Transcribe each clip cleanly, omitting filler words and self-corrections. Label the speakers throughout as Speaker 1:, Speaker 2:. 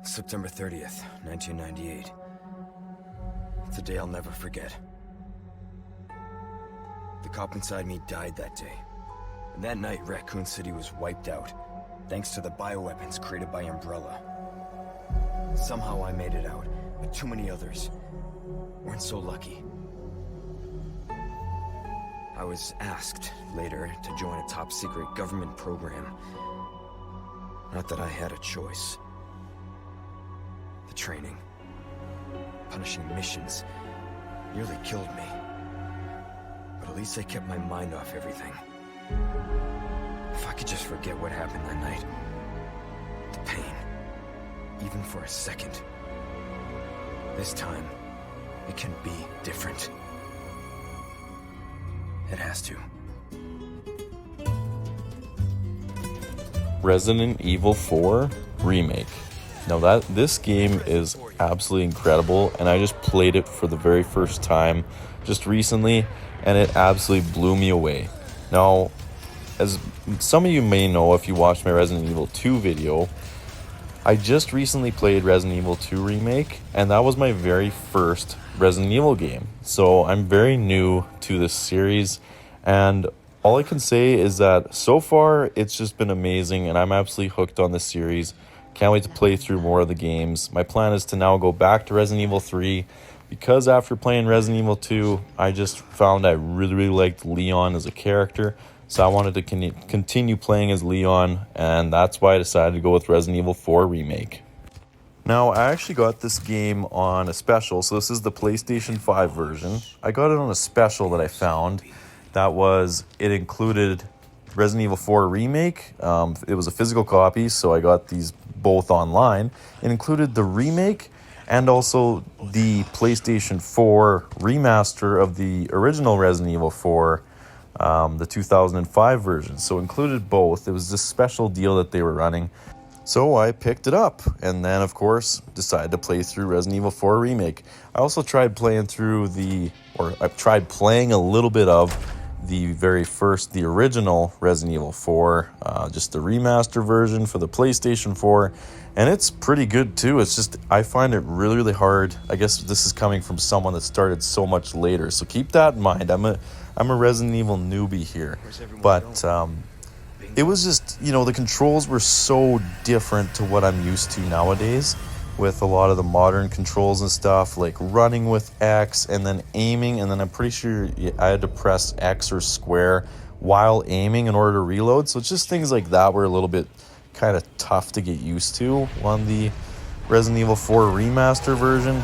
Speaker 1: September 30th, 1998. It's a day I'll never forget. The cop inside me died that day. And that night, Raccoon City was wiped out, thanks to the bioweapons created by Umbrella. Somehow I made it out, but too many others weren't so lucky. I was asked later to join a top-secret government program. Not that I had a choice. The training, punishing missions, nearly killed me. But at least I kept my mind off everything. If I could just forget what happened that night, the pain, even for a second. This time, it can be different. It has to.
Speaker 2: Resident Evil 4 Remake. Now this game is absolutely incredible, and I just played it for the very first time just recently, and it absolutely blew me away. Now, as some of you may know if you watched my Resident Evil 2 video, I just recently played Resident Evil 2 Remake, and that was my very first Resident Evil game. So I'm very new to this series, and all I can say is that so far it's just been amazing, and I'm absolutely hooked on this series. Can't wait to play through more of the games. My plan is to now go back to Resident Evil 3, because after playing Resident Evil 2, I just found I really liked Leon as a character. So I wanted to continue playing as Leon, and that's why I decided to go with Resident Evil 4 Remake. Now, I actually got this game on a special, so this is the PlayStation 5 version. I got it on a special that I found. It included Resident Evil 4 Remake. It was a physical copy, so I got these both online. It included the remake and also the PlayStation 4 remaster of the original Resident Evil 4, the 2005 version. So included both. It was this special deal that they were running. So I picked it up and then, of course, decided to play through Resident Evil 4 Remake. I also tried playing a little bit of the original Resident Evil 4, just the remaster version for the PlayStation 4, and it's pretty good too. It's just, I find it really hard. I guess this is coming from someone that started so much later, so keep that in mind. I'm a Resident Evil newbie here, but it was just, the controls were so different to what I'm used to nowadays with a lot of the modern controls and stuff, like running with X and then aiming, and then I'm pretty sure I had to press X or square while aiming in order to reload. So it's just things like that were a little bit kind of tough to get used to on the Resident Evil 4 remaster version.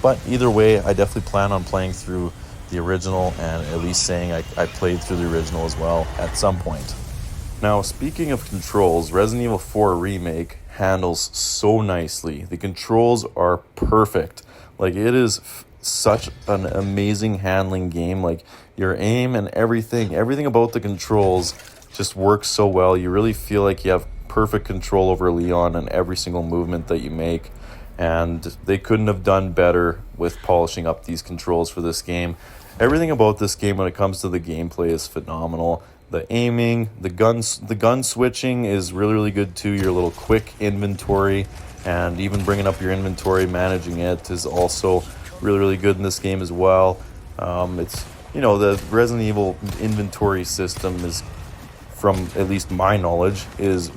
Speaker 2: But either way, I definitely plan on playing through the original, and at least saying I played through the original as well at some point. Now, speaking of controls, Resident Evil 4 Remake handles so nicely. The controls are perfect. Like, it is such an amazing handling game. Like, your aim and everything about the controls just works so well. You really feel like you have perfect control over Leon and every single movement that you make. And they couldn't have done better with polishing up these controls for this game. Everything about this game when it comes to the gameplay is phenomenal. The aiming, the gun switching is really good too. Your little quick inventory, and even bringing up your inventory, managing it is also really good in this game as well. It's, the Resident Evil inventory system is, from at least my knowledge, is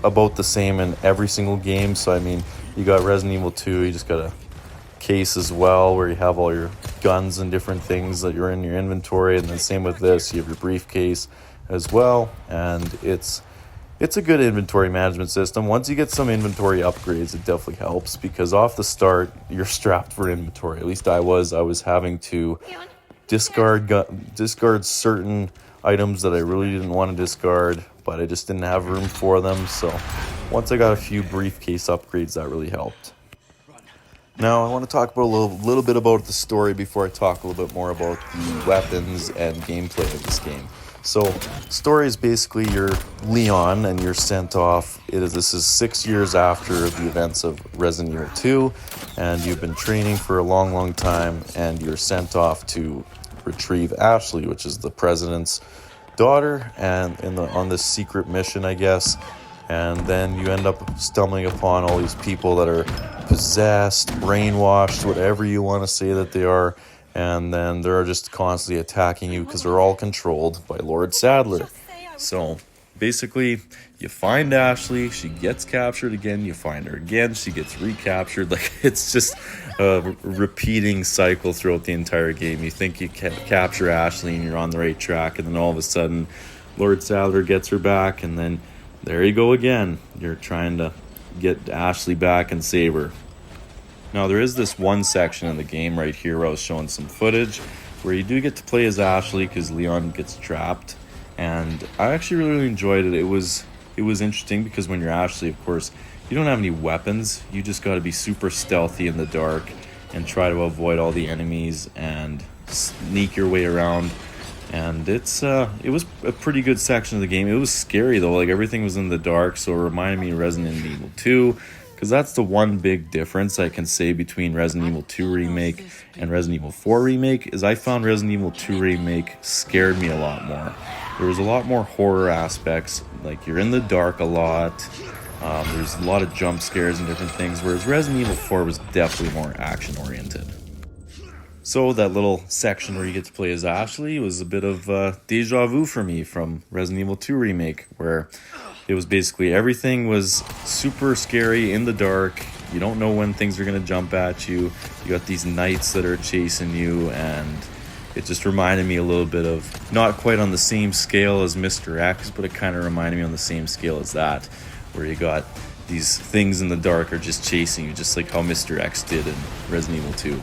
Speaker 2: about the same in every single game. So I mean, you got Resident Evil 2, you just got a case as well where you have all your guns and different things that you're in your inventory, and then same with this, you have your briefcase as well, and it's a good inventory management system. Once you get some inventory upgrades, it definitely helps, because off the start you're strapped for inventory. At least I was having to discard certain items that I really didn't want to discard, but I just didn't have room for them. So once I got a few briefcase upgrades, that really helped. Now, I want to talk about a little bit about the story before I talk a little bit more about the weapons and gameplay of this game. So, story is basically you're Leon and you're sent off. This is 6 years after the events of Resident Evil 2, and you've been training for a long time, and you're sent off to retrieve Ashley, which is the president's daughter, and on this secret mission, I guess. and then you end up stumbling upon all these people that are possessed, brainwashed, whatever you want to say that they are, and then they're just constantly attacking you because they're all controlled by Lord Sadler. So basically, you find Ashley, she gets captured again, you find her again, she gets recaptured. Like, it's just a repeating cycle throughout the entire game. You think you capture Ashley and you're on the right track, and then all of a sudden Lord Sadler gets her back, and then there you go again. You're trying to get Ashley back and save her. Now, there is this one section in the game right here where I was showing some footage where you do get to play as Ashley because Leon gets trapped, and I actually really enjoyed it. It was interesting because when you're Ashley, of course, you don't have any weapons. You just got to be super stealthy in the dark and try to avoid all the enemies and sneak your way around. And it was a pretty good section of the game. It was scary though, like everything was in the dark, so it reminded me of Resident Evil 2, because that's the one big difference I can say between Resident Evil 2 Remake and Resident Evil 4 Remake, is I found Resident Evil 2 Remake scared me a lot more. There was a lot more horror aspects, like you're in the dark a lot, there's a lot of jump scares and different things, whereas Resident Evil 4 was definitely more action oriented. So that little section where you get to play as Ashley was a bit of deja vu for me from Resident Evil 2 Remake, where it was basically everything was super scary in the dark. You don't know when things are going to jump at you. You got these knights that are chasing you, and it just reminded me a little bit of, not quite on the same scale as Mr. X, but it kind of reminded me on the same scale as that, where you got these things in the dark are just chasing you, just like how Mr. X did in Resident Evil 2.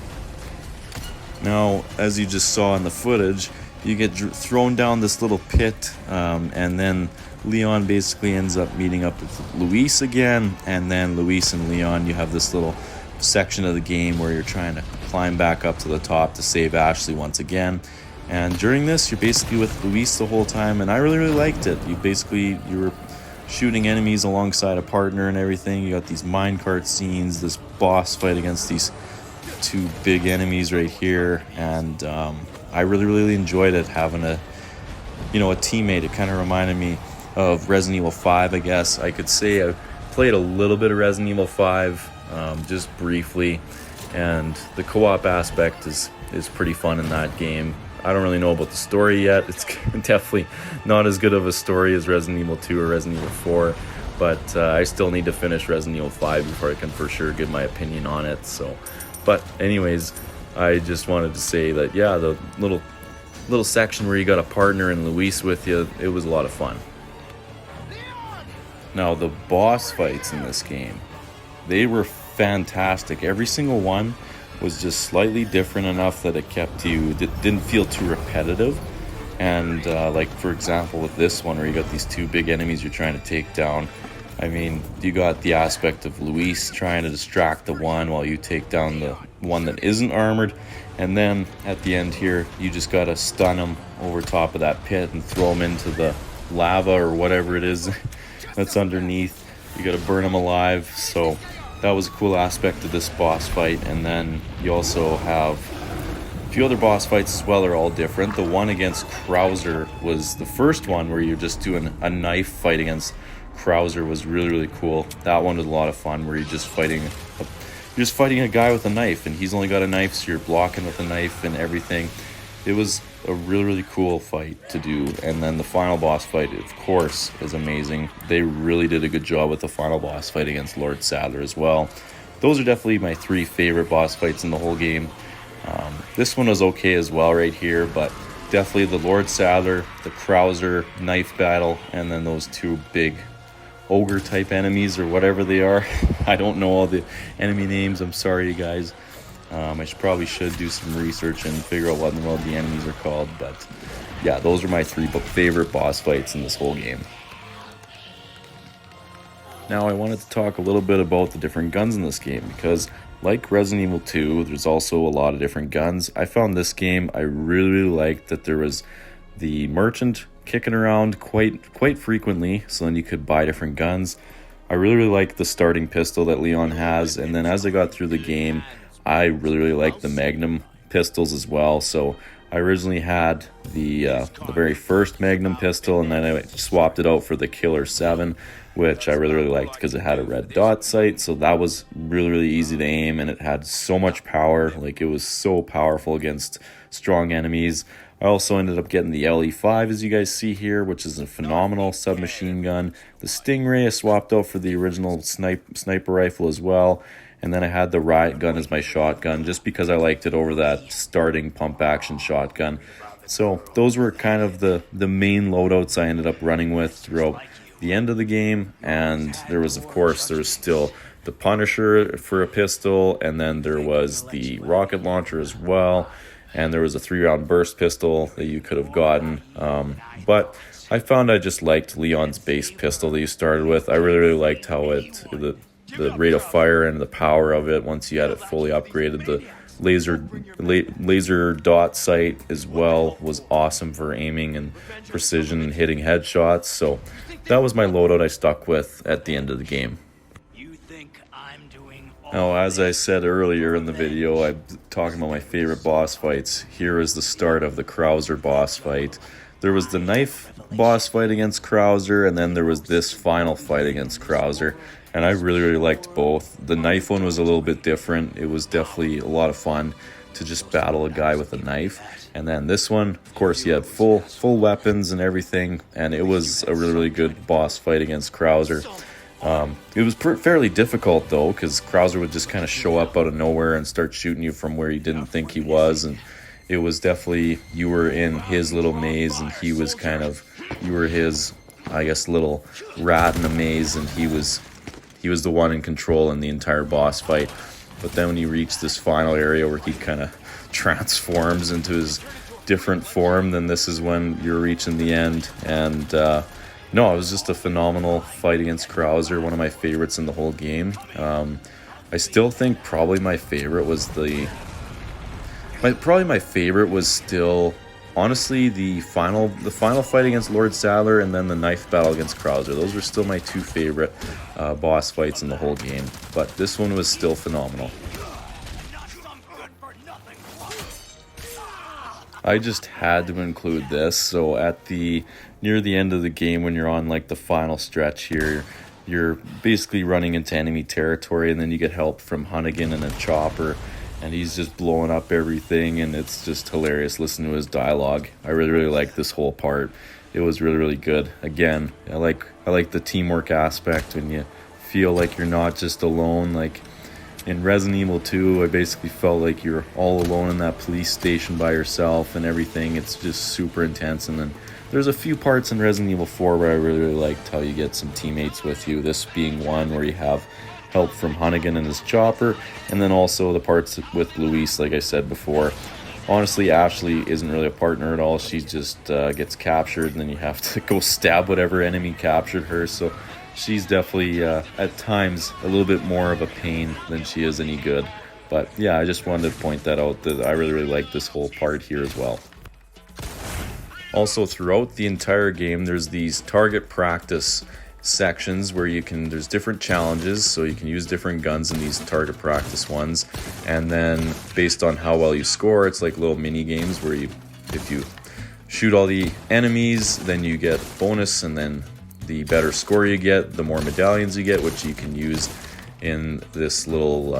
Speaker 2: Now, as you just saw in the footage, you get thrown down this little pit, and then Leon basically ends up meeting up with Luis again, and then Luis and Leon, you have this little section of the game where you're trying to climb back up to the top to save Ashley once again. And during this, you're basically with Luis the whole time, and I really liked it. You were shooting enemies alongside a partner and everything. You got these minecart scenes, this boss fight against these two big enemies right here, and I really enjoyed it, having a teammate. It kind of reminded me of Resident Evil 5, I guess I could say. I played a little bit of Resident Evil 5, just briefly, and the co-op aspect is pretty fun in that game. I don't really know about the story yet. It's definitely not as good of a story as Resident Evil 2 or Resident Evil 4, but I still need to finish Resident Evil 5 before I can for sure give my opinion on it. But anyways, I just wanted to say that, yeah, the little section where you got a partner and Luis with you, it was a lot of fun. Now, the boss fights in this game, they were fantastic. Every single one was just slightly different enough that it didn't feel too repetitive. And like, for example, with this one where you got these two big enemies you're trying to take down, I mean, you got the aspect of Luis trying to distract the one while you take down the one that isn't armored. And then at the end here, you just got to stun him over top of that pit and throw him into the lava or whatever it is that's underneath. You got to burn him alive. So that was a cool aspect of this boss fight. And then you also have a few other boss fights as well. They're all different. The one against Krauser was the first one where you're just doing a knife fight against Krauser. Was really cool. That one was a lot of fun, where you're just fighting a guy with a knife, and he's only got a knife, so you're blocking with a knife and everything. It was a really cool fight to do. And then the final boss fight, of course, is amazing. They really did a good job with the final boss fight against Lord Sadler as well. Those are definitely my three favorite boss fights in the whole game. This one was okay as well right here, but definitely the Lord Sadler, the Krauser knife battle, and then those two big ogre type enemies or whatever they are. I don't know all the enemy names. I'm sorry, you guys. I probably should do some research and figure out what in the world the enemies are called. But yeah, those are my three favorite boss fights in this whole game. Now I wanted to talk a little bit about the different guns in this game, because like Resident Evil 2, there's also a lot of different guns. I found this game, I really liked that there was the merchant kicking around quite frequently, so then you could buy different guns. I really liked the starting pistol that Leon has, and then as I got through the game, I really liked the Magnum pistols as well. So I originally had the very first Magnum pistol, and then I swapped it out for the Killer 7. which I really liked because it had a red dot sight, so that was really easy to aim, and it had so much power. Like, it was so powerful against strong enemies. I also ended up getting the LE5, as you guys see here, which is a phenomenal submachine gun. The Stingray I swapped out for the original sniper rifle as well. And then I had the riot gun as my shotgun, just because I liked it over that starting pump action shotgun. So those were kind of the main loadouts I ended up running with throughout the end of the game. And there was still the Punisher for a pistol, and then there was the rocket launcher as well. And there was a 3-round burst pistol that you could have gotten. But I found I just liked Leon's base pistol that you started with. I really liked how the rate of fire and the power of it, once you had it fully upgraded. The laser dot sight as well was awesome for aiming and precision and hitting headshots. So that was my loadout I stuck with at the end of the game. Now, as I said earlier in the video, I'm talking about my favorite boss fights. Here is the start of the Krauser boss fight. There was the knife boss fight against Krauser, and then there was this final fight against Krauser. And I really liked both. The knife one was a little bit different. It was definitely a lot of fun to just battle a guy with a knife. And then this one, of course, he had full weapons and everything, and it was a really good boss fight against Krauser. It was fairly difficult, though, because Krauser would just kind of show up out of nowhere and start shooting you from where you didn't think he was. And it was definitely, you were in his little maze, and you were his, I guess, little rat in a maze, and he was the one in control in the entire boss fight. But then when you reach this final area where he kind of transforms into his different form, then this is when you're reaching the end. And no, it was just a phenomenal fight against Krauser, one of my favorites in the whole game. I still think probably my favorite was still, honestly, the final fight against Lord Sadler, and then the knife battle against Krauser. Those were still my two favorite boss fights in the whole game. But this one was still phenomenal. I just had to include this. So near the end of the game, when you're on like the final stretch here, you're basically running into enemy territory, and then you get help from Hunnigan and a chopper, and he's just blowing up everything, and it's just hilarious listening to his dialogue. I really like this whole part. It was really good. Again, I like the teamwork aspect when you feel like you're not just alone. Like in Resident Evil 2, I basically felt like you're all alone in that police station by yourself and everything. It's just super intense. And then there's a few parts in Resident Evil 4 where I really liked how you get some teammates with you. This being one where you have help from Hunnigan and his chopper, and then also the parts with Luis, like I said before. Honestly, Ashley isn't really a partner at all. She just gets captured, and then you have to go stab whatever enemy captured her. So she's definitely, at times, a little bit more of a pain than she is any good. But yeah, I just wanted to point that out, that I really like this whole part here as well. Also, throughout the entire game, there's these target practice sections where there's different challenges, so you can use different guns in these target practice ones, and then based on how well you score, it's like little mini games where if you shoot all the enemies, then you get bonus, and then the better score you get, the more medallions you get, which you can use in this little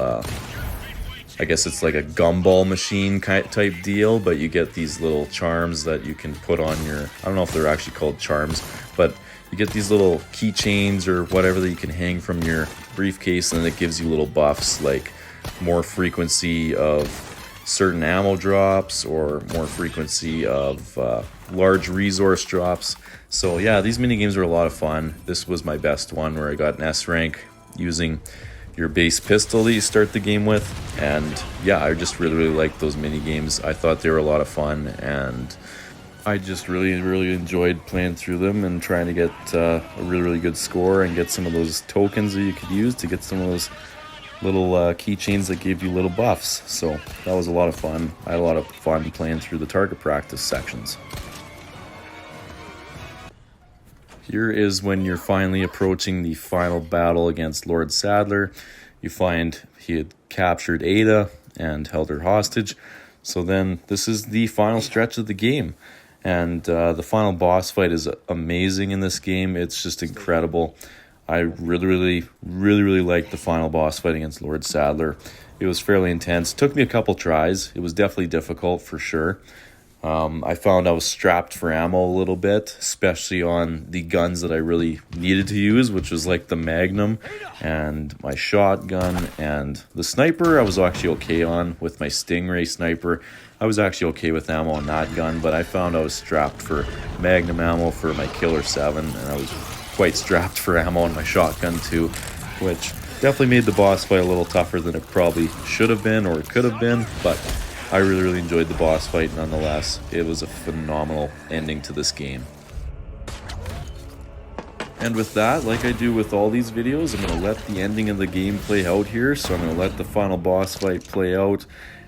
Speaker 2: I guess it's like a gumball machine type deal, but you get these little charms that you can put on your, I don't know if they're actually called charms, but you get these little keychains or whatever that you can hang from your briefcase, and it gives you little buffs like more frequency of certain ammo drops or more frequency of large resource drops. So yeah, these mini games were a lot of fun. This was my best one, where I got an S rank using your base pistol that you start the game with. And yeah, I just really liked those mini games. I thought they were a lot of fun, and I just really enjoyed playing through them and trying to get a really good score and get some of those tokens that you could use to get some of those little keychains that gave you little buffs. So that was a lot of fun. I had a lot of fun playing through the target practice sections. Here is when you're finally approaching the final battle against Lord Sadler. You find he had captured Ada and held her hostage. So then this is the final stretch of the game. And the final boss fight is amazing in this game. It's just incredible. I really liked the final boss fight against Lord Sadler. It was fairly intense. Took me a couple tries. It was definitely difficult for sure. I found I was strapped for ammo a little bit, especially on the guns that I really needed to use, which was like the Magnum and my shotgun and the sniper. I was actually okay on with my Stingray sniper. I was actually okay with ammo on that gun, but I found I was strapped for Magnum ammo for my Killer 7, and I was quite strapped for ammo on my shotgun too, which definitely made the boss fight a little tougher than it probably should have been or could have been, but I really enjoyed the boss fight nonetheless. It was a phenomenal ending to this game. And with that, like I do with all these videos, I'm going to let the ending of the game play out here. So I'm going to let the final boss fight play out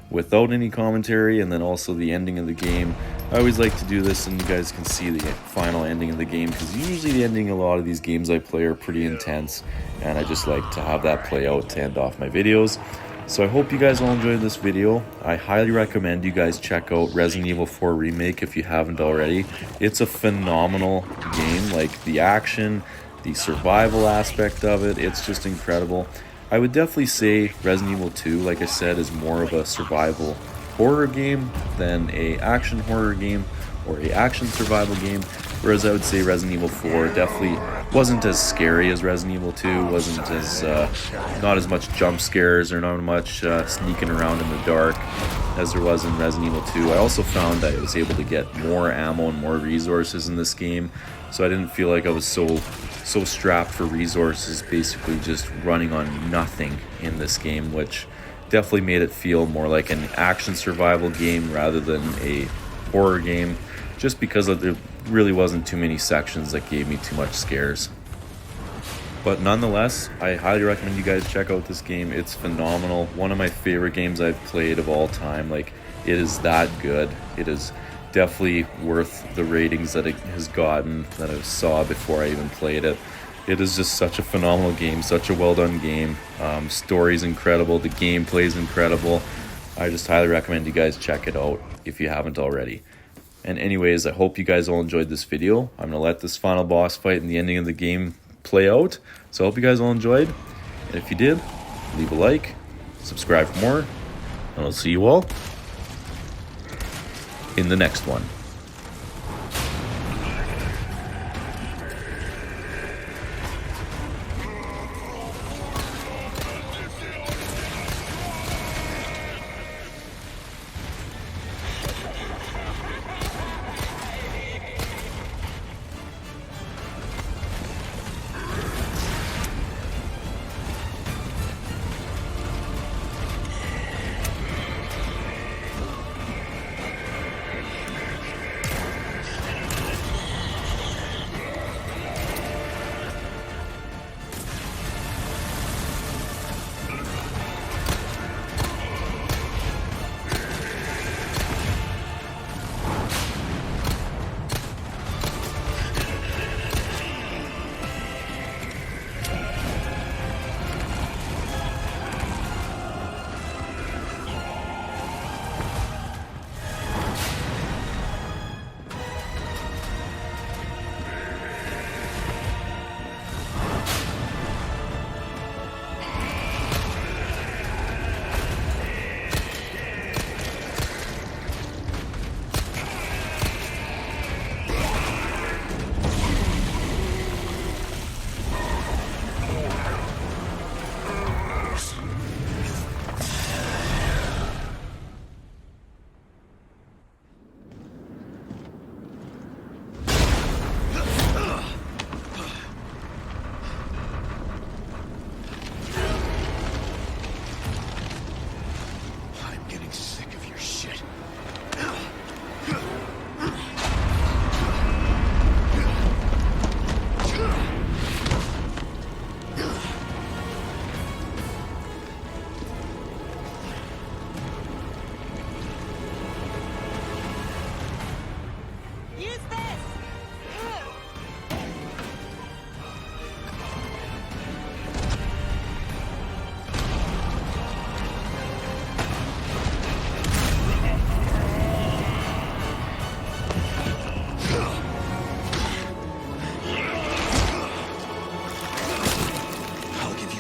Speaker 2: without any commentary, and then also the ending of the game. I always like to do this and you guys can see the final ending of the game, because usually the ending of a lot of these games I play are pretty intense, and I just like to have that play out to end off my videos. So I hope you guys all enjoyed this video. I highly recommend you guys check out Resident Evil 4 Remake if you haven't already. It's a phenomenal game. Like, the action, the survival aspect of it, it's just incredible. I would definitely say Resident Evil 2, like I said, is more of a survival horror game than a action horror game or a action survival game, whereas I would say Resident Evil 4 definitely wasn't as scary as Resident Evil 2, wasn't as not as much jump scares or not much sneaking around in the dark as there was in Resident Evil 2. I also found that I was able to get more ammo and more resources in this game, so I didn't feel like I was so strapped for resources, basically just running on nothing in this game, which definitely made it feel more like an action survival game rather than a horror game, just because there really wasn't too many sections that gave me too much scares. But nonetheless, I highly recommend you guys check out this game. It's phenomenal. One of my favorite games I've played of all time. Like, it is that good. It is definitely worth the ratings that it has gotten, that I saw before I even played it. It is just such a phenomenal game, such a well done game. Story's incredible, the gameplay is incredible. I just highly recommend you guys check it out if you haven't already. And anyways, I hope you guys all enjoyed this video. I'm going to let this final boss fight and the ending of the game play out. So I hope you guys all enjoyed. And if you did, leave a like, subscribe for more, and I'll see you all in the next one.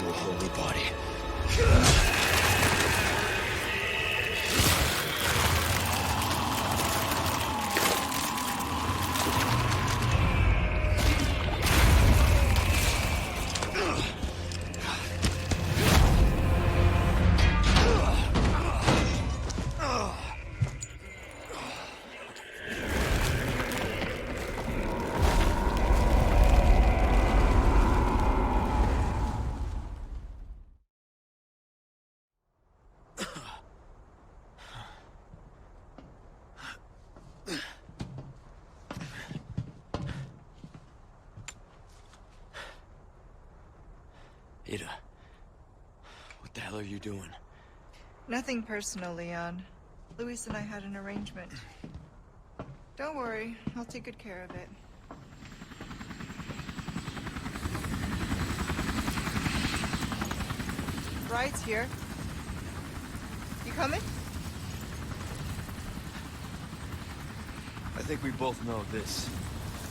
Speaker 1: a holy body. Ada, what the hell are you doing?
Speaker 3: Nothing personal, Leon. Luis and I had an arrangement. Don't worry, I'll take good care of it. Ride's here. You coming?
Speaker 1: I think we both know this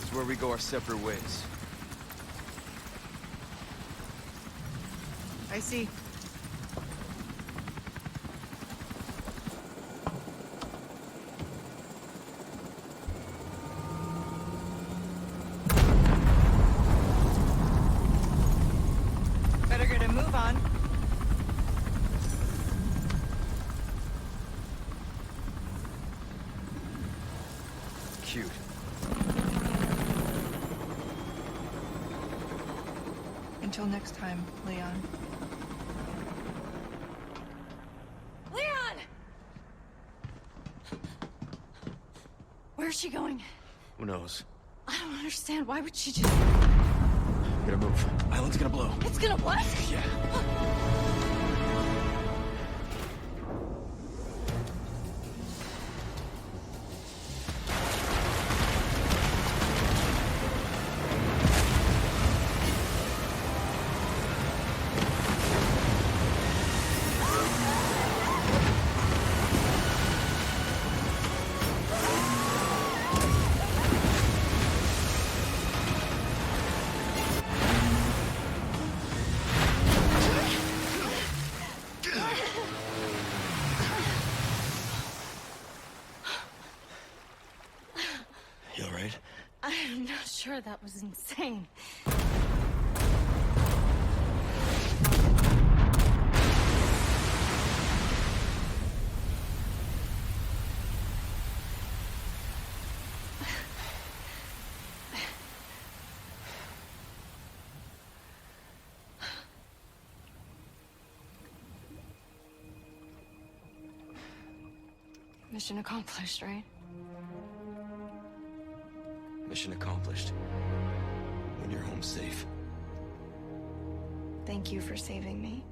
Speaker 1: is where we go our separate ways.
Speaker 3: I see. Better get a move on.
Speaker 1: Cute.
Speaker 3: Until next time, Leon.
Speaker 4: Leon! Where's she going?
Speaker 1: Who knows?
Speaker 4: I don't understand. Why would she just...
Speaker 1: We gotta move. Island's gonna blow.
Speaker 4: It's gonna what?
Speaker 1: Yeah. You alright?
Speaker 4: I'm not sure. That was insane. Mission accomplished, right?
Speaker 1: Mission accomplished. When you're home safe.
Speaker 4: Thank you for saving me.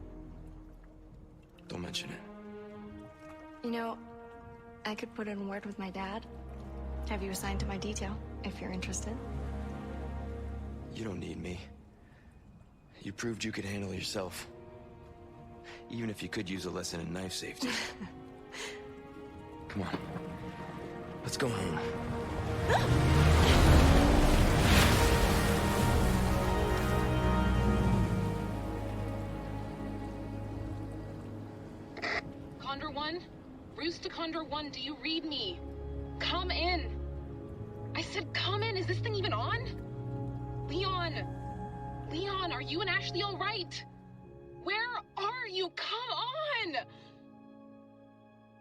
Speaker 1: Don't mention it.
Speaker 4: You know, I could put in a word with my dad. Have you assigned to my detail, if you're interested.
Speaker 1: You don't need me. You proved you could handle yourself. Even if you could use a lesson in knife safety. Come on. Let's go home.
Speaker 5: Condor 1? Roost to Condor 1, do you read me? Come in. I said come in. Is this thing even on? Leon! Leon, are you and Ashley all right?